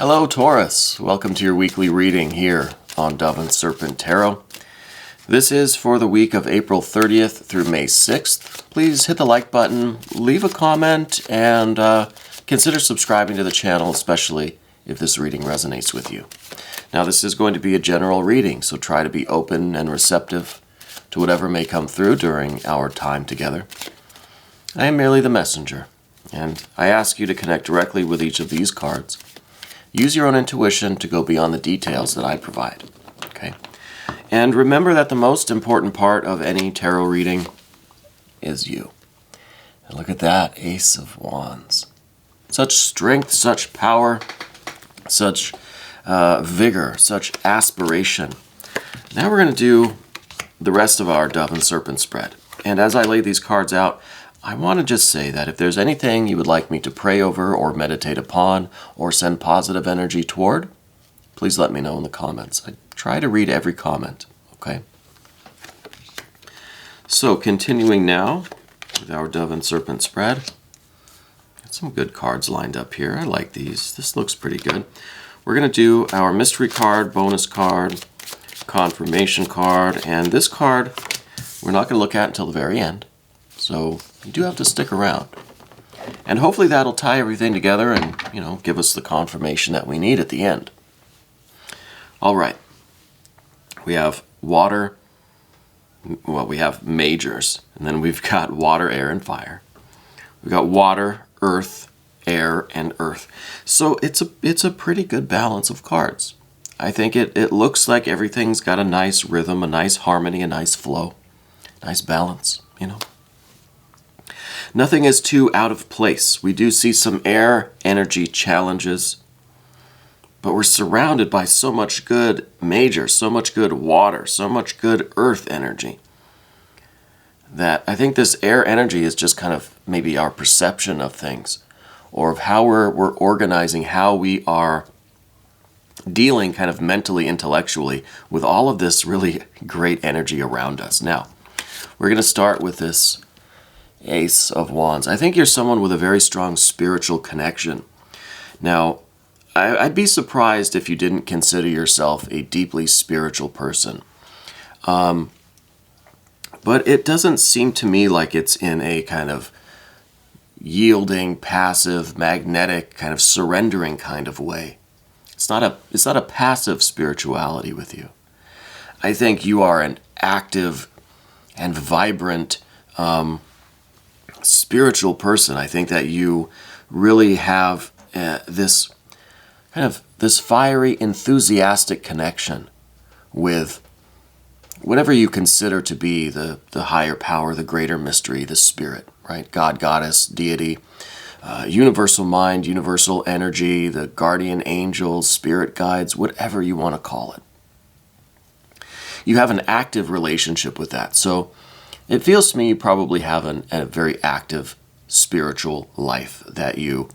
Hello Taurus, welcome to your weekly reading here on Dove and Serpent Tarot. This is for the week of April 30th through May 6th. Please hit the like button, leave a comment, and consider subscribing to the channel, especially if this reading resonates with you. Now this is going to be a general reading, so try to be open and receptive to whatever may come through during our time together. I am merely the messenger, and I ask you to connect directly with each of these cards. Use your own intuition to go beyond the details that I provide, okay? And remember that the most important part of any tarot reading is you. And look at that, Ace of Wands. Such strength, such power, such vigor, such aspiration. Now we're going to do the rest of our Dove and Serpent spread. And as I lay these cards out, I want to just say that if there's anything you would like me to pray over or meditate upon or send positive energy toward, please let me know in the comments. I try to read every comment, okay? So continuing now with our Dove and Serpent spread. Got some good cards lined up here. I like these. This looks pretty good. We're going to do our mystery card, bonus card, confirmation card, and this card we're not going to look at until the very end. So you do have to stick around. And hopefully that'll tie everything together and, give us the confirmation that we need at the end. All right. We have water. Well, we have majors. And then we've got water, air, and fire. We've got water, earth, air, and earth. So it's a pretty good balance of cards. I think it looks like everything's got a nice rhythm, a nice harmony, a nice flow, nice balance, Nothing is too out of place. We do see some air energy challenges, but we're surrounded by so much good major, so much good water, so much good earth energy, that I think this air energy is just kind of maybe our perception of things, or of how we're organizing, how we are dealing kind of mentally, intellectually with all of this really great energy around us. Now, we're going to start with this Ace of Wands. I think you're someone with a very strong spiritual connection. Now, I'd be surprised if you didn't consider yourself a deeply spiritual person. But it doesn't seem to me like it's in a kind of yielding, passive, magnetic, kind of surrendering kind of way. It's not a passive spirituality with you. I think you are an active and vibrant spiritual person. I think that you really have this fiery, enthusiastic connection with whatever you consider to be the higher power, the greater mystery, the spirit, right? God, goddess, deity, universal mind, universal energy, the guardian angels, spirit guides, whatever you want to call it. You have an active relationship with that. So it feels to me you probably have a very active spiritual life, that you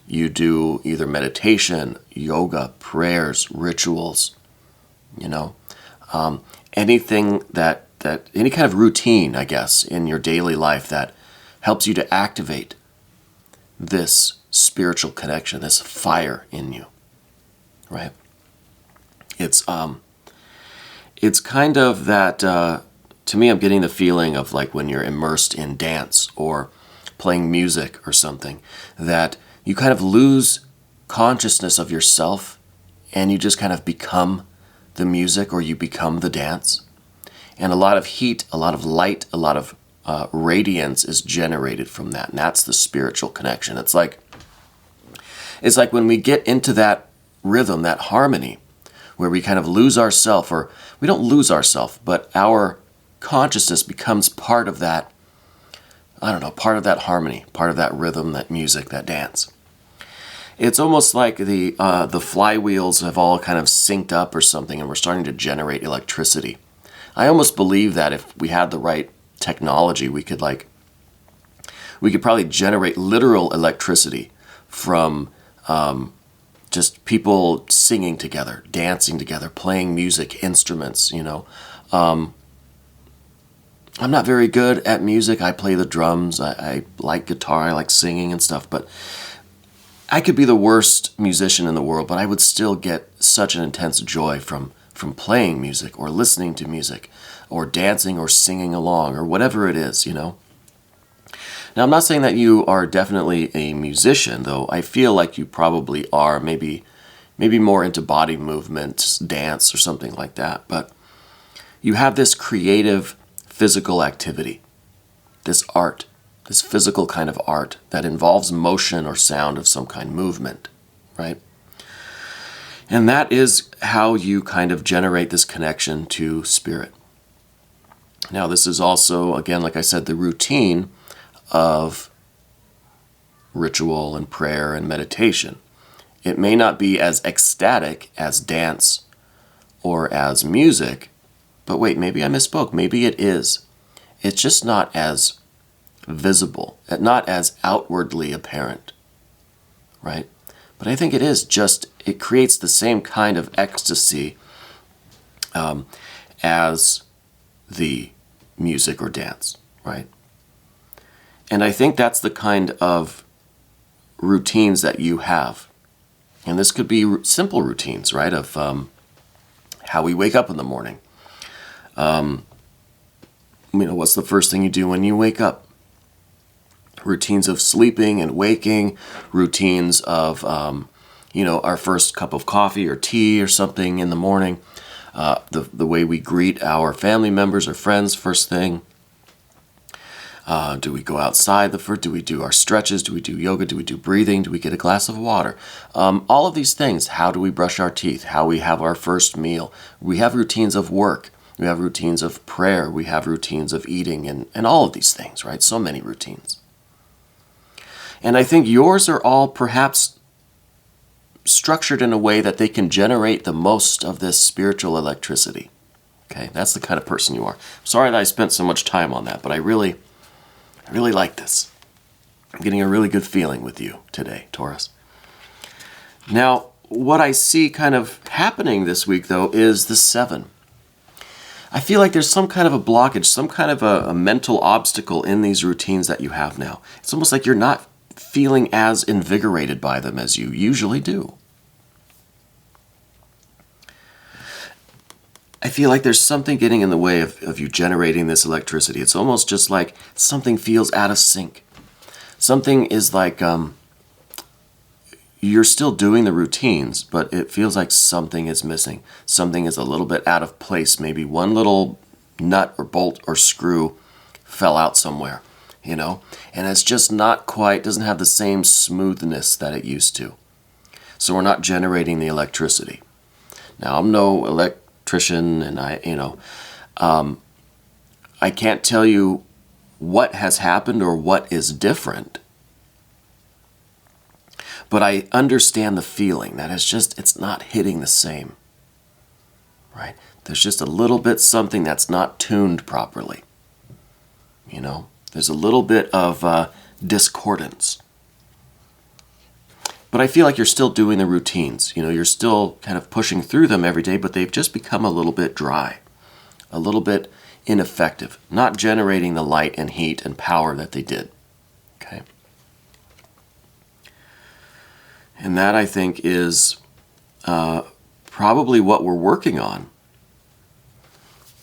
do either meditation, yoga, prayers, rituals, anything that any kind of routine, I guess, in your daily life that helps you to activate this spiritual connection, this fire in you, right? It's kind of that. To me, I'm getting the feeling of like when you're immersed in dance or playing music or something, that you kind of lose consciousness of yourself and you just kind of become the music, or you become the dance. And a lot of heat, a lot of light, a lot of radiance is generated from that. And that's the spiritual connection. It's like when we get into that rhythm, that harmony, where we kind of lose ourself, or we don't lose ourself, but our consciousness becomes part of that, part of that harmony, part of that rhythm, that music, that dance. It's almost like the flywheels have all kind of synced up or something, and we're starting to generate electricity. I almost believe that if we had the right technology, we could probably generate literal electricity from just people singing together, dancing together, playing music, instruments, I'm not very good at music. I play the drums. I like guitar. I like singing and stuff. But I could be the worst musician in the world, but I would still get such an intense joy from playing music or listening to music or dancing or singing along or whatever it is, you know. Now, I'm not saying that you are definitely a musician, though I feel like you probably are, maybe more into body movement, dance, or something like that. But you have this creative, physical activity, this art, this physical kind of art that involves motion or sound of some kind, movement, right? And that is how you kind of generate this connection to spirit. Now, this is also, again, like I said, the routine of ritual and prayer and meditation. It may not be as ecstatic as dance or as music, but wait, maybe I misspoke. Maybe it is. It's just not as visible, not as outwardly apparent, right? But I think it is just, it creates the same kind of ecstasy as the music or dance, right? And I think that's the kind of routines that you have. And this could be simple routines, right, of how we wake up in the morning. What's the first thing you do when you wake up? Routines of sleeping and waking, routines of, our first cup of coffee or tea or something in the morning, the way we greet our family members or friends first thing. Do we go outside do we do our stretches? Do we do yoga? Do we do breathing? Do we get a glass of water? All of these things. How do we brush our teeth? How we have our first meal? We have routines of work. We have routines of prayer. We have routines of eating and all of these things, right? So many routines. And I think yours are all perhaps structured in a way that they can generate the most of this spiritual electricity. Okay, that's the kind of person you are. Sorry that I spent so much time on that, but I really like this. I'm getting a really good feeling with you today, Taurus. Now, what I see kind of happening this week, though, is the 7. I feel like there's some kind of a blockage, some kind of a mental obstacle in these routines that you have now. It's almost like you're not feeling as invigorated by them as you usually do. I feel like there's something getting in the way of you generating this electricity. It's almost just like something feels out of sync. Something is like you're still doing the routines, but it feels like something is missing. Something is a little bit out of place. Maybe one little nut or bolt or screw fell out somewhere, and it's just not quite, doesn't have the same smoothness that it used to. So we're not generating the electricity. Now, I'm no electrician, and I can't tell you what has happened or what is different, but I understand the feeling that it's not hitting the same, right? There's just a little bit something that's not tuned properly, There's a little bit of discordance. But I feel like you're still doing the routines. You're still kind of pushing through them every day, but they've just become a little bit dry, a little bit ineffective, not generating the light and heat and power that they did. Okay? And that, I think, is probably what we're working on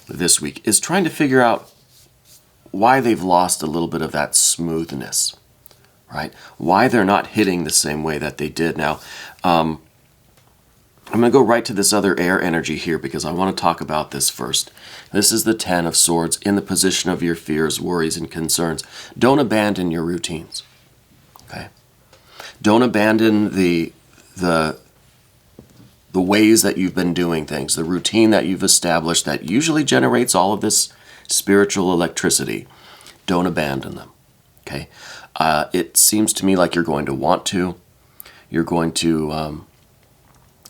this week, is trying to figure out why they've lost a little bit of that smoothness. Right? Why they're not hitting the same way that they did. Now, I'm going to go right to this other air energy here because I want to talk about this first. This is the 10 of Swords in the position of your fears, worries, and concerns. Don't abandon your routines. Okay? Don't abandon the ways that you've been doing things, the routine that you've established that usually generates all of this spiritual electricity. Don't abandon them. Okay? It seems to me like you're going to want to. You're going to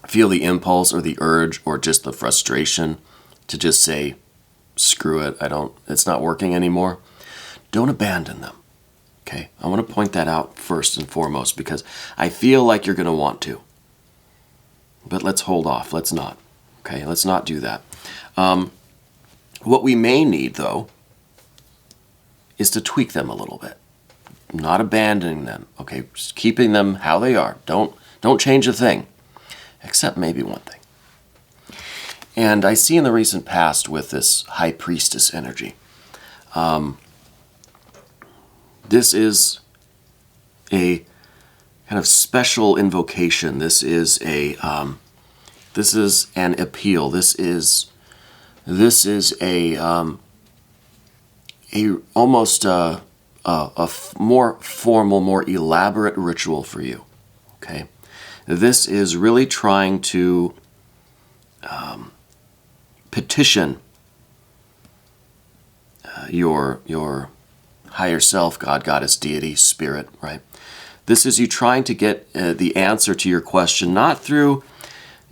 feel the impulse or the urge or just the frustration to just say, screw it, it's not working anymore. Don't abandon them. Okay? I want to point that out first and foremost because I feel like you're going to want to. But let's hold off. Let's not. Okay? Let's not do that. What we may need, though, is to tweak them a little bit. not abandoning them, okay? Just keeping them how they are. Don't change a thing, except maybe one thing. And I see in the recent past with this High Priestess energy, this is a kind of special invocation. This is an appeal. This is a almost a more formal, more elaborate ritual for you. Okay, this is really trying to petition your higher self, God, Goddess, Deity, Spirit, right? This is you trying to get the answer to your question, not through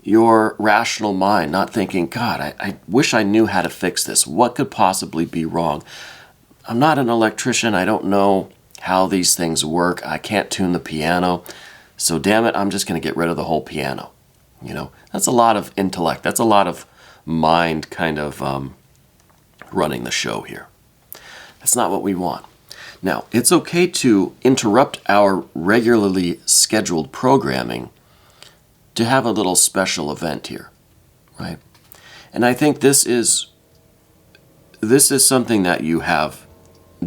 your rational mind, not thinking, God, I wish I knew how to fix this. What could possibly be wrong? I'm not an electrician. I don't know how these things work. I can't tune the piano. So damn it, I'm just going to get rid of the whole piano. You know, that's a lot of intellect. That's a lot of mind kind of running the show here. That's not what we want. Now, it's okay to interrupt our regularly scheduled programming to have a little special event here, right? And I think this is something that you have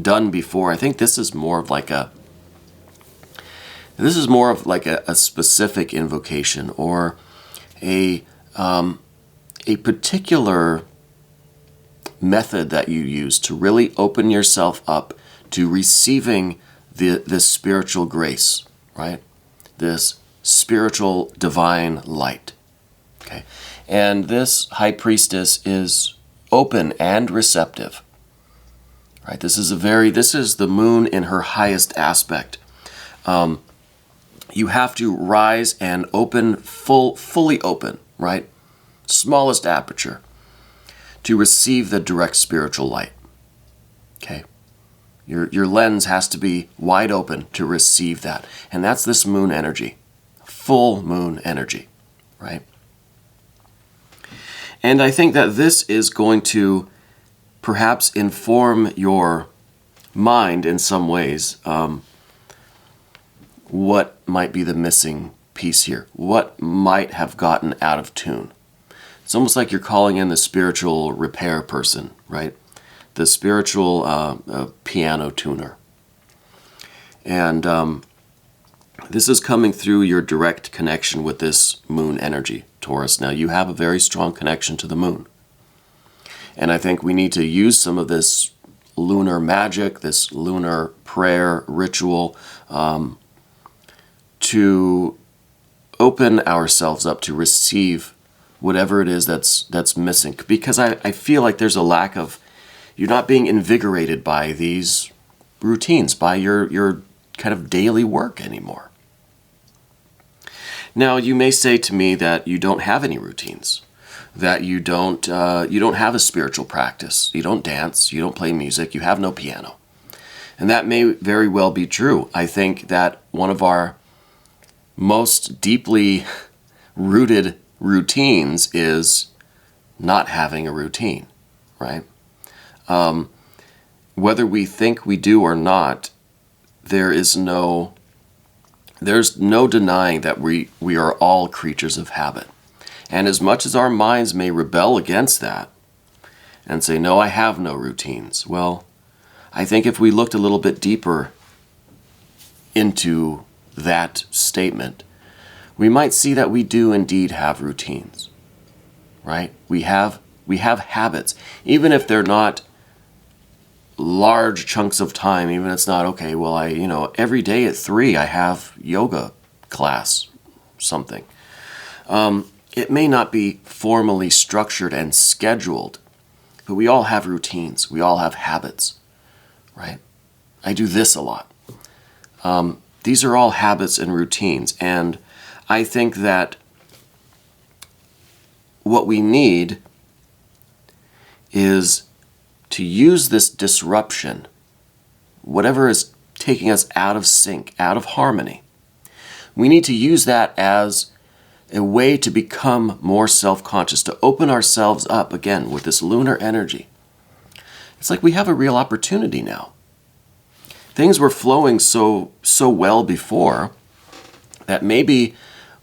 done before. I think this is more of like a specific invocation or a particular method that you use to really open yourself up to receiving this spiritual grace, right? This spiritual divine light. Okay. And this High Priestess is open and receptive. Right? This is the moon in her highest aspect. You have to rise and open, fully open, right? Smallest aperture to receive the direct spiritual light. Okay? Your lens has to be wide open to receive that. And that's this moon energy. Full moon energy, right? And I think that this is going to perhaps inform your mind in some ways what might be the missing piece here. What might have gotten out of tune. It's almost like you're calling in the spiritual repair person, right? The spiritual piano tuner. And this is coming through your direct connection with this moon energy, Taurus. Now, you have a very strong connection to the moon. And I think we need to use some of this lunar magic, this lunar prayer ritual, to open ourselves up to receive whatever it is that's missing. Because I feel like there's a lack of, you're not being invigorated by these routines, by your kind of daily work anymore. Now, you may say to me that you don't have any routines, that you don't have a spiritual practice, you don't dance, you don't play music, you have no piano. And that may very well be true. I think that one of our most deeply rooted routines is not having a routine, right? Whether we think we do or not, there's no denying that we are all creatures of habit. And as much as our minds may rebel against that and say, no, I have no routines, well, I think if we looked a little bit deeper into that statement, we might see that we do indeed have routines, right? We have habits, even if they're not large chunks of time, even if it's not, okay, well, every day at 3 I have yoga class, something. It may not be formally structured and scheduled, but we all have routines. We all have habits, right? I do this a lot. These are all habits and routines, and I think that what we need is to use this disruption, whatever is taking us out of sync, out of harmony. We need to use that as a way to become more self-conscious, to open ourselves up again with this lunar energy. It's like we have a real opportunity now things were flowing so well before that maybe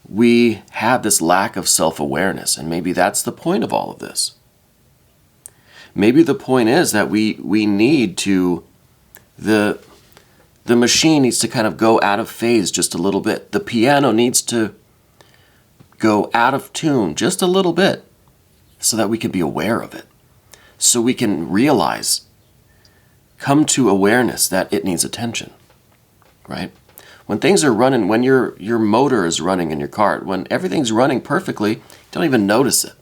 we had this lack of self-awareness, and maybe that's the point of all of this. Maybe the point is that we need to, the machine needs to kind of go out of phase just a little bit. The piano needs to go out of tune just a little bit so that we can be aware of it. So we can realize, come to awareness that it needs attention, right? When things are running, when your motor is running in your car, when everything's running perfectly, you don't even notice it.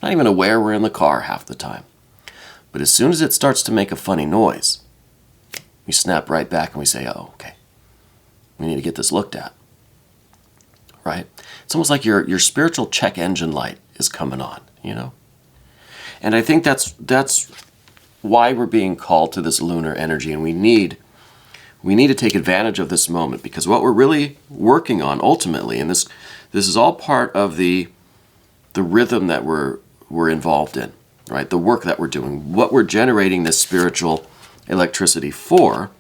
Not even aware we're in the car half the time. But as soon as it starts to make a funny noise, we snap right back and we say, oh, okay, we need to get this looked at, right? It's almost like your spiritual check engine light is coming on, you know? And I think that's why we're being called to this lunar energy, and we need to take advantage of this moment, because what we're really working on ultimately, and this is all part of the rhythm that we're involved in, right? The work that we're doing, what we're generating this spiritual electricity for,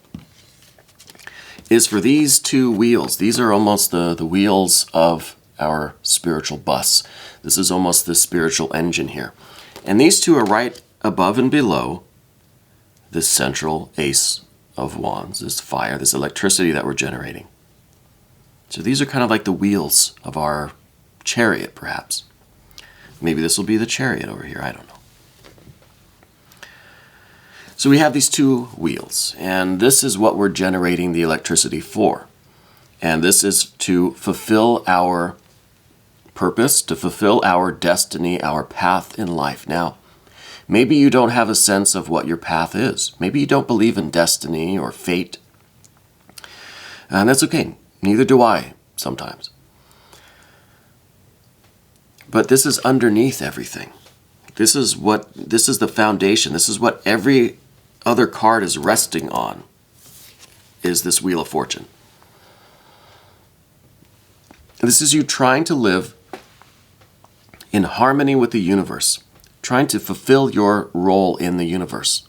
is for these two wheels. These are almost the wheels of our spiritual bus. This is almost the spiritual engine here. And these two are right above and below this central ace of wands, this fire, this electricity that we're generating. So these are kind of like the wheels of our chariot, perhaps. Maybe this will be the chariot over here, I don't know. So we have these two wheels, and this is what we're generating the electricity for. And this is to fulfill our purpose, to fulfill our destiny, our path in life. Now, maybe you don't have a sense of what your path is. Maybe you don't believe in destiny or fate. And that's okay. Neither do I sometimes. But this is underneath everything. This is the foundation. This is what every other card is resting on, is this Wheel of Fortune. This is you trying to live in harmony with the universe, trying to fulfill your role in the universe,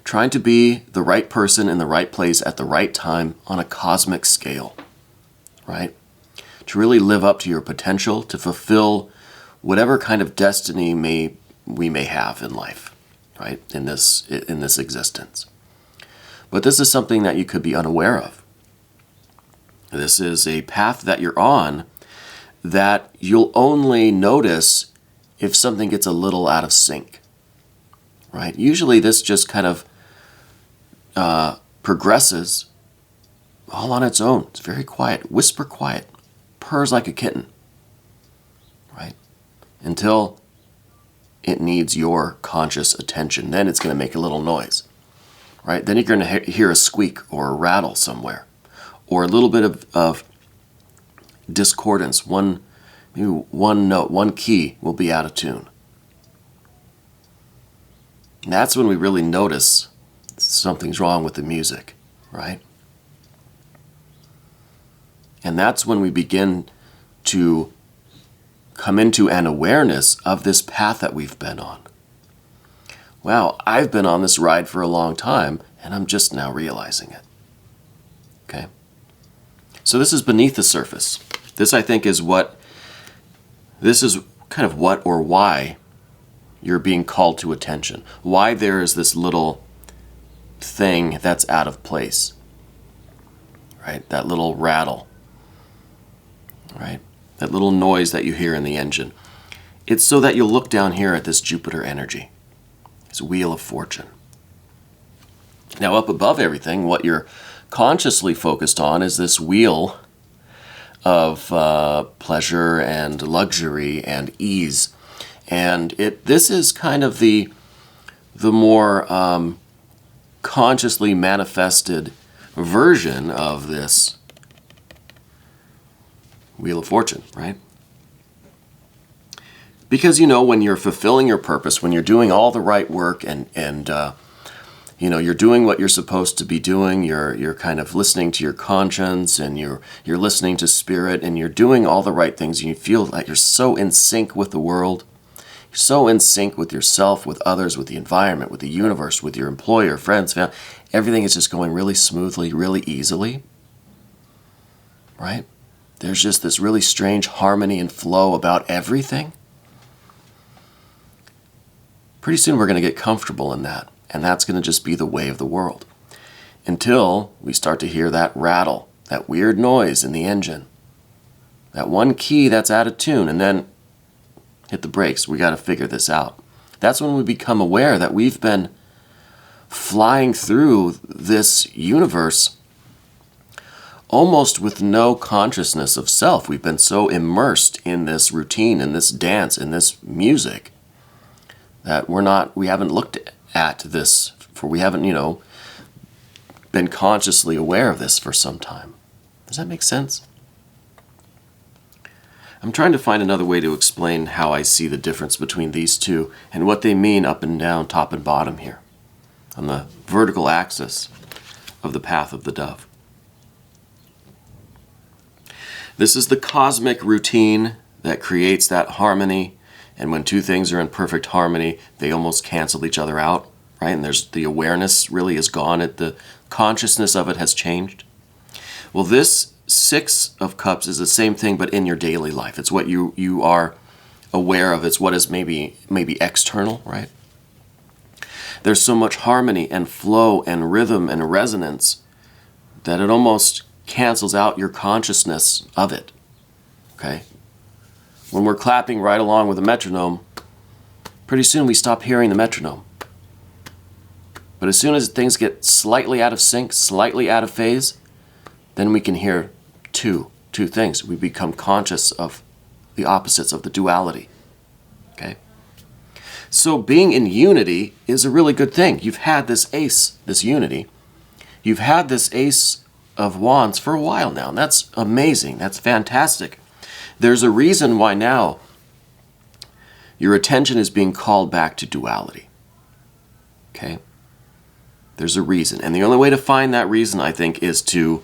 trying to be the right person in the right place at the right time on a cosmic scale, right? To really live up to your potential, to fulfill whatever kind of destiny we may have in life, right? In this existence. But this is something that you could be unaware of. This is a path that you're on that you'll only notice if something gets a little out of sync, right? Usually this just kind of progresses all on its own. It's very quiet, whisper quiet, purrs like a kitten, right? Until it needs your conscious attention. Then it's going to make a little noise, right? Then you're going to hear a squeak or a rattle somewhere, or a little bit of discordance. One note, one key will be out of tune. And that's when we really notice something's wrong with the music, right? And that's when we begin to come into an awareness of this path that we've been on. Wow, I've been on this ride for a long time, and I'm just now realizing it. Okay? So this is beneath the surface. This, I think, is kind of what or why you're being called to attention. Why there is this little thing that's out of place, right? That little rattle, right? That little noise that you hear in the engine. It's so that you'll look down here at this Jupiter energy, this Wheel of Fortune. Now up above everything, what you're consciously focused on is this wheel of pleasure and luxury and ease. And this is kind of the more consciously manifested version of this Wheel of Fortune, right? Because, when you're fulfilling your purpose, when you're doing all the right work and you're doing what you're supposed to be doing, you're kind of listening to your conscience, and you're listening to spirit, and you're doing all the right things, and you feel like you're so in sync with the world, you're so in sync with yourself, with others, with the environment, with the universe, with your employer, friends, family. Everything is just going really smoothly, really easily, right? There's just this really strange harmony and flow about everything. Pretty soon we're going to get comfortable in that, and that's going to just be the way of the world. Until we start to hear that rattle, that weird noise in the engine, that one key that's out of tune, and then hit the brakes. We got to figure this out. That's when we become aware that we've been flying through this universe almost with no consciousness of self. We've been so immersed in this routine, in this dance, in this music, that we haven't looked at this, we haven't, been consciously aware of this for some time. Does that make sense? I'm trying to find another way to explain how I see the difference between these two and what they mean up and down, top and bottom here, on the vertical axis of the path of the dove. This is the cosmic routine that creates that harmony, and when two things are in perfect harmony, they almost cancel each other out, right? And the awareness really is gone. The consciousness of it has changed. Well, this Six of Cups is the same thing, but in your daily life. It's what you are aware of. It's what is maybe external, right? There's so much harmony and flow and rhythm and resonance that it almost cancels out your consciousness of it, okay? When we're clapping right along with a metronome, pretty soon we stop hearing the metronome. But as soon as things get slightly out of sync, slightly out of phase, then we can hear two things. We become conscious of the opposites, of the duality. Okay? So being in unity is a really good thing. You've had this ace, this unity. You've had this ace of wands for a while now, and that's amazing. That's fantastic. There's a reason why now your attention is being called back to duality. Okay? There's a reason. And the only way to find that reason, I think, is to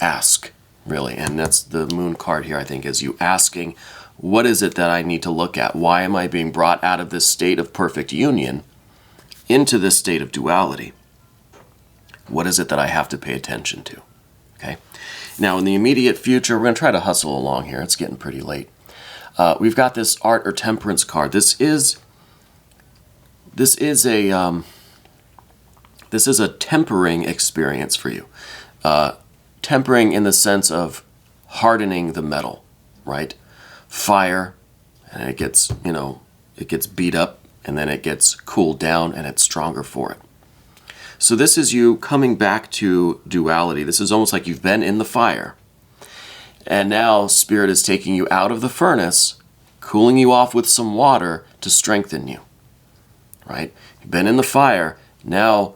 ask, really. And that's the moon card here, I think, is you asking, what is it that I need to look at? Why am I being brought out of this state of perfect union into this state of duality? What is it that I have to pay attention to? Okay. Now, in the immediate future, we're going to try to hustle along here. It's getting pretty late. We've got this Art or Temperance card. This is a tempering experience for you. Tempering in the sense of hardening the metal, right? Fire, and it gets beat up, and then it gets cooled down, and it's stronger for it. So this is you coming back to duality. This is almost like you've been in the fire, and now Spirit is taking you out of the furnace, cooling you off with some water to strengthen you, right? You've been in the fire, now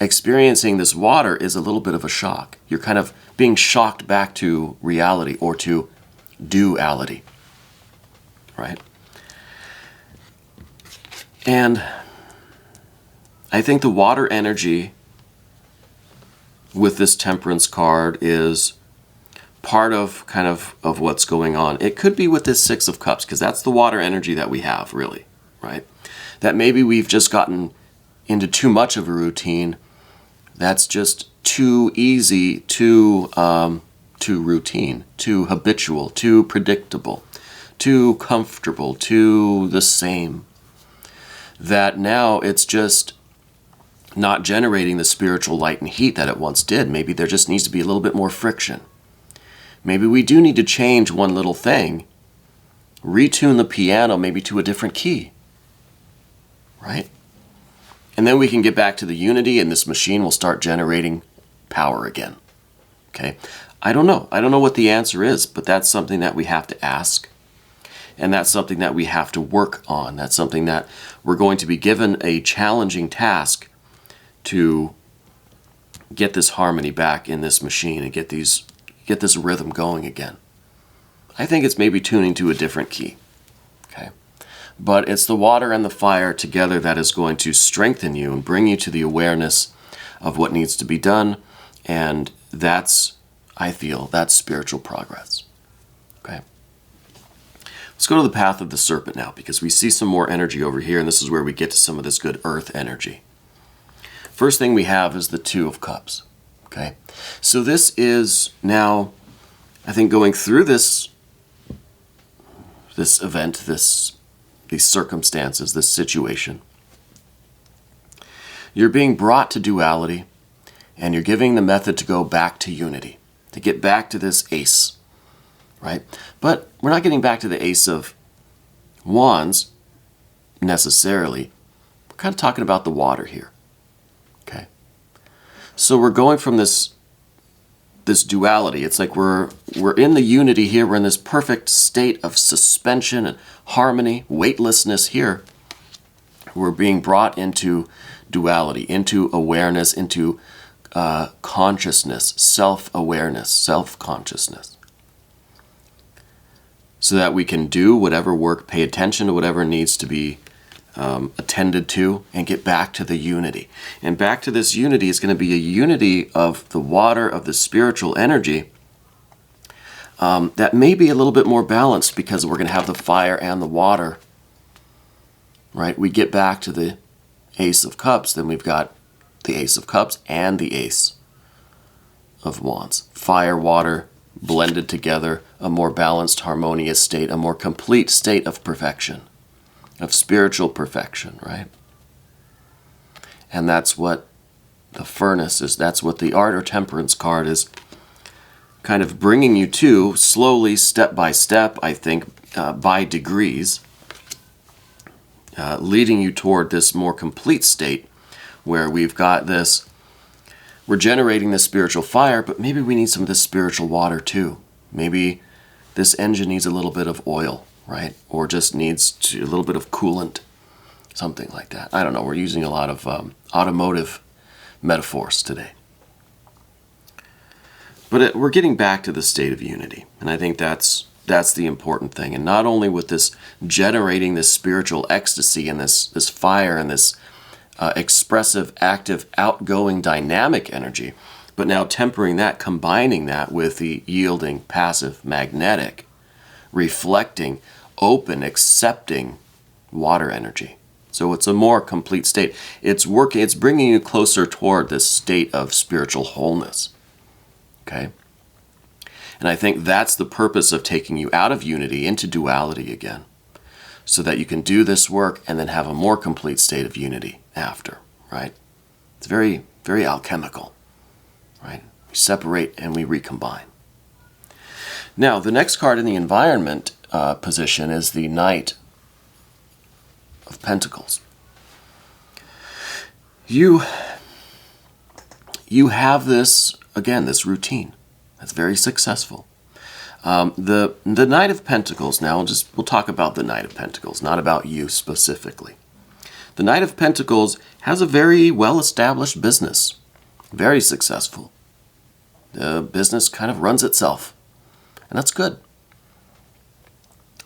experiencing this water is a little bit of a shock. You're kind of being shocked back to reality or to duality, right? And I think the water energy with this Temperance card is part of of what's going on. It could be with this Six of Cups, because that's the water energy that we have, really, right? That maybe we've just gotten into too much of a routine that's just too easy, too routine, too habitual, too predictable, too comfortable, too the same. That now it's just not generating the spiritual light and heat that it once did. Maybe there just needs to be a little bit more friction. Maybe we do need to change one little thing, retune the piano maybe to a different key, right? And then we can get back to the unity, and this machine will start generating power again. Okay? I don't know. I don't know what the answer is, but that's something that we have to ask. And that's something that we have to work on. That's something that we're going to be given a challenging task to get this harmony back in this machine and get this rhythm going again. I think it's maybe tuning to a different key. Okay? But it's the water and the fire together that is going to strengthen you and bring you to the awareness of what needs to be done. And I feel that's spiritual progress. Okay. Let's go to the path of the serpent now, because we see some more energy over here, and this is where we get to some of this good earth energy. First thing we have is the Two of Cups. Okay, so this is now, I think, going through this event, these circumstances, this situation. You're being brought to duality, and you're giving the method to go back to unity, to get back to this ace, right? But we're not getting back to the Ace of Wands necessarily. We're kind of talking about the water here, okay? So we're going from this duality. It's like we're in the unity here. We're in this perfect state of suspension and harmony, weightlessness here. We're being brought into duality, into awareness, into consciousness, self-awareness, self-consciousness. So that we can do whatever work, pay attention to whatever needs to be attended to, and get back to the unity. And back to this unity is going to be a unity of the water, of the spiritual energy, that may be a little bit more balanced, because we're going to have the fire and the water, right? We get back to the Ace of Cups, then we've got the Ace of Cups and the Ace of Wands. Fire, water, blended together, a more balanced, harmonious state, a more complete state of perfection, of spiritual perfection, right? And that's what the furnace is. That's what the Art or Temperance card is kind of bringing you to, slowly, step by step, I think, by degrees, leading you toward this more complete state where we've got this, we're generating this spiritual fire, but maybe we need some of this spiritual water too. Maybe this engine needs a little bit of oil, right? Or just needs a little bit of coolant, something like that. I don't know. We're using a lot of automotive metaphors today. But we're getting back to the state of unity. And I think that's the important thing. And not only with this generating this spiritual ecstasy and this fire and this expressive, active, outgoing, dynamic energy, but now tempering that, combining that with the yielding, passive, magnetic, reflecting, open, accepting water energy. So it's a more complete state. It's working, it's bringing you closer toward this state of spiritual wholeness. Okay? And I think that's the purpose of taking you out of unity into duality again, so that you can do this work and then have a more complete state of unity after, right? It's very, very alchemical, right? We separate and we recombine. Now, the next card in the environment position is the Knight of Pentacles. You have this, again, this routine that's very successful. The Knight of Pentacles, now we'll talk about the Knight of Pentacles, not about you specifically. The Knight of Pentacles has a very well-established business, very successful. The business kind of runs itself, and that's good.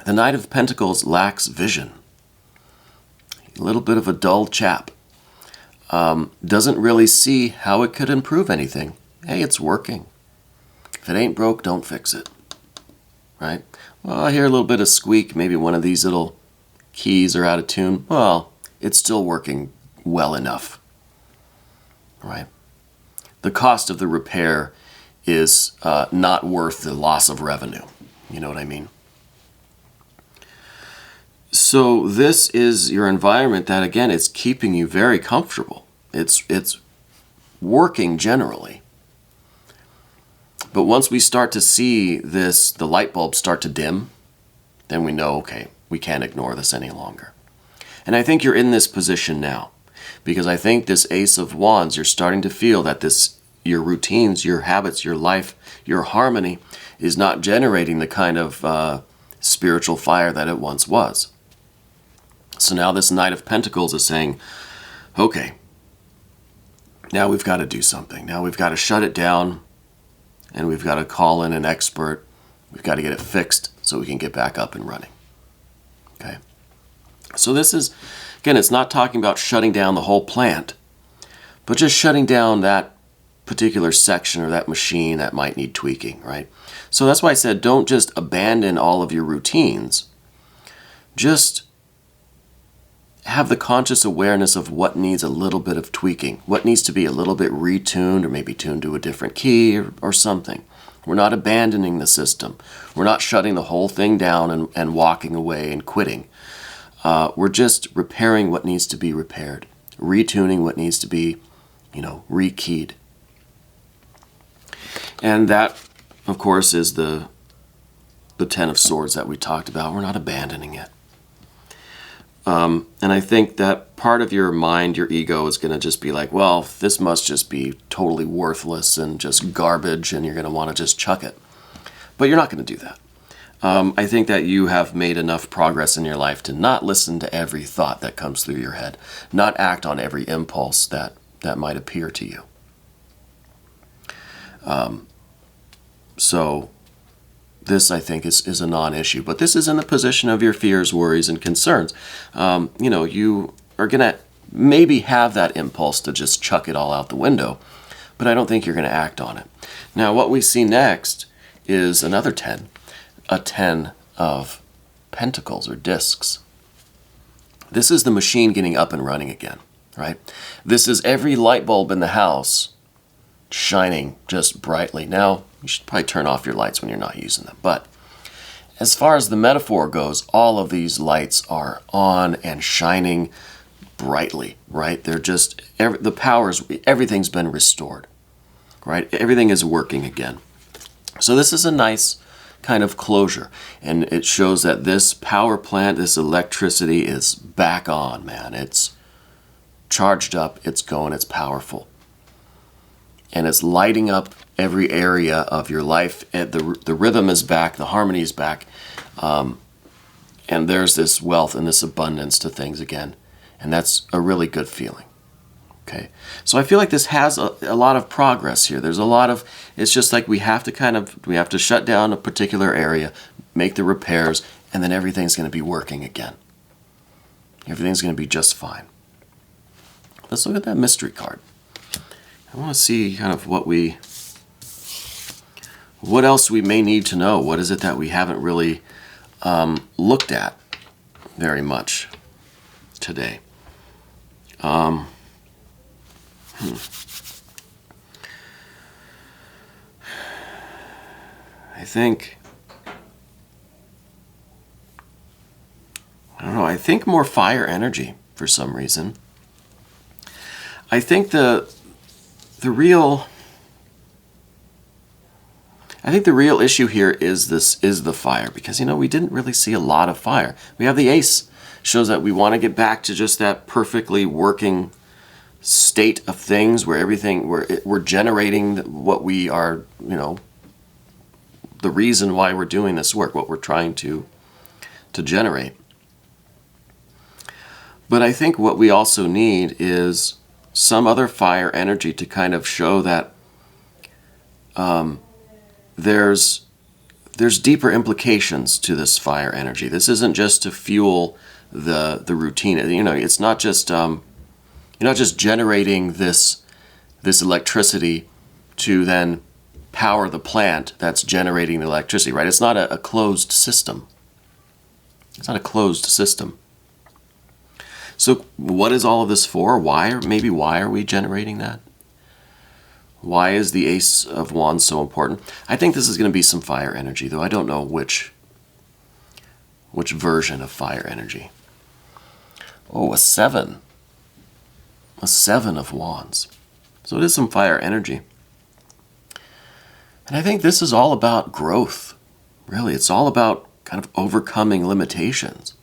The Knight of Pentacles lacks vision. A little bit of a dull chap. Doesn't really see how it could improve anything. Hey, it's working. If it ain't broke, don't fix it. Right? Well, I hear a little bit of squeak. Maybe one of these little keys are out of tune. Well, it's still working well enough. Right? The cost of the repair is not worth the loss of revenue. You know what I mean? So this is your environment that, again, it's keeping you very comfortable. It's working generally. But once we start to see this, the light bulbs start to dim, then we know, okay, we can't ignore this any longer. And I think you're in this position now, because I think this Ace of Wands, you're starting to feel that your routines, your habits, your life, your harmony is not generating the kind of spiritual fire that it once was. So now this Knight of Pentacles is saying, okay, now we've got to do something. Now we've got to shut it down, and we've got to call in an expert. We've got to get it fixed so we can get back up and running. Okay? So this is, again, it's not talking about shutting down the whole plant, but just shutting down that particular section or that machine that might need tweaking, right? So that's why I said don't just abandon all of your routines, just have the conscious awareness of what needs a little bit of tweaking, what needs to be a little bit retuned or maybe tuned to a different key or something. We're not abandoning the system. We're not shutting the whole thing down and walking away and quitting. We're just repairing what needs to be repaired, retuning what needs to be, rekeyed. And that, of course, is the Ten of Swords that we talked about. We're not abandoning it. And I think that part of your mind, your ego, is going to just be like, well, this must just be totally worthless and just garbage, and you're going to want to just chuck it. But you're not going to do that. I think that you have made enough progress in your life to not listen to every thought that comes through your head, not act on every impulse that might appear to you. So this, I think, is a non-issue. But this is in the position of your fears, worries, and concerns. You are going to maybe have that impulse to just chuck it all out the window, but I don't think you're going to act on it. Now, what we see next is another 10, a 10 of pentacles or discs. This is the machine getting up and running again, right? This is every light bulb in the house shining just brightly. Now, you should probably turn off your lights when you're not using them. But as far as the metaphor goes, all of these lights are on and shining brightly, right? They're just, the powers, everything's been restored, right? Everything is working again. So this is a nice kind of closure. And it shows that this power plant, this electricity is back on, man. It's charged up, it's going, it's powerful. And it's lighting up every area of your life. The rhythm is back, the harmony is back, and there's this wealth and this abundance to things again. And that's a really good feeling. Okay, so I feel like this has a lot of progress here. There's a lot of, it's just like we have to shut down a particular area, make the repairs, and then everything's going to be working again. Everything's going to be just fine. Let's look at that mystery card. I want to see kind of what else we may need to know. What is it that we haven't really looked at very much today? I think more fire energy for some reason. I think the real issue here is the fire, because we didn't really see a lot of fire. We have the Ace, shows that we want to get back to just that perfectly working state of things where we're generating what we are, the reason why we're doing this work, what we're trying to generate. But I think what we also need is some other fire energy to kind of show that there's deeper implications to this fire energy. This isn't just to fuel the routine. It's not just you're not just generating this electricity to then power the plant that's generating the electricity, right? It's not a closed system. It's not a closed system. So what is all of this for? Why are we generating that? Why is the Ace of Wands so important? I think this is going to be some fire energy, though I don't know which version of fire energy. Oh, a 7. A 7 of Wands. So it is some fire energy. And I think this is all about growth. Really, it's all about kind of overcoming limitations.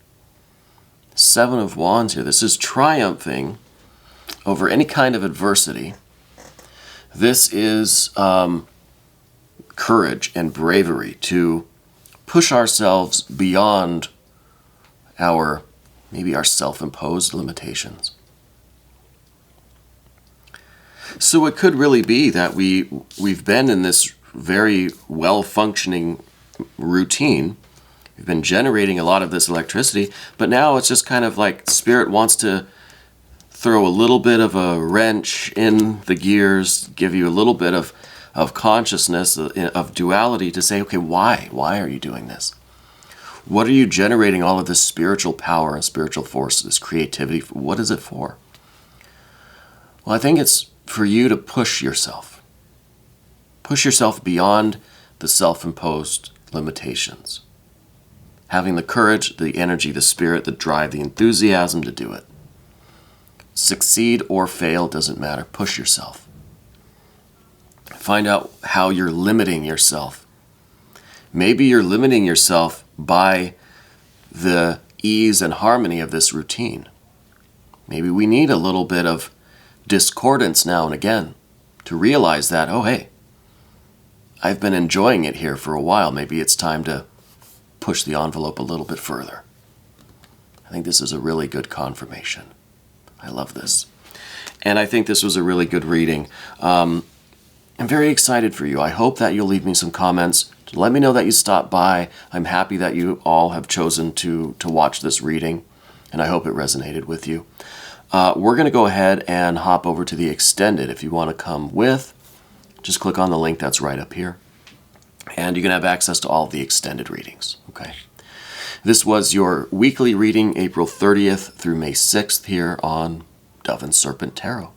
7 of Wands here. This is triumphing over any kind of adversity. This is courage and bravery to push ourselves beyond our self-imposed limitations. So it could really be that we've been in this very well-functioning routine. We've been generating a lot of this electricity, but now it's just kind of like Spirit wants to throw a little bit of a wrench in the gears, give you a little bit of consciousness, of duality to say, okay, why? Why are you doing this? What are you generating all of this spiritual power and spiritual force, this creativity? What is it for? Well, I think it's for you to push yourself. Push yourself beyond the self-imposed limitations. Having the courage, the energy, the spirit, the drive, the enthusiasm to do it. Succeed or fail, doesn't matter. Push yourself. Find out how you're limiting yourself. Maybe you're limiting yourself by the ease and harmony of this routine. Maybe we need a little bit of discordance now and again to realize that, oh, hey, I've been enjoying it here for a while. Maybe it's time to push the envelope a little bit further. I think this is a really good confirmation. I love this. And I think this was a really good reading. I'm very excited for you. I hope that you'll leave me some comments to let me know that you stopped by. I'm happy that you all have chosen to watch this reading, and I hope it resonated with you. We're going to go ahead and hop over to the extended. If you want to come with, just click on the link that's right up here, and you can have access to all of the extended readings. Okay. This was your weekly reading, April 30th through May 6th here on Dove and Serpent Tarot.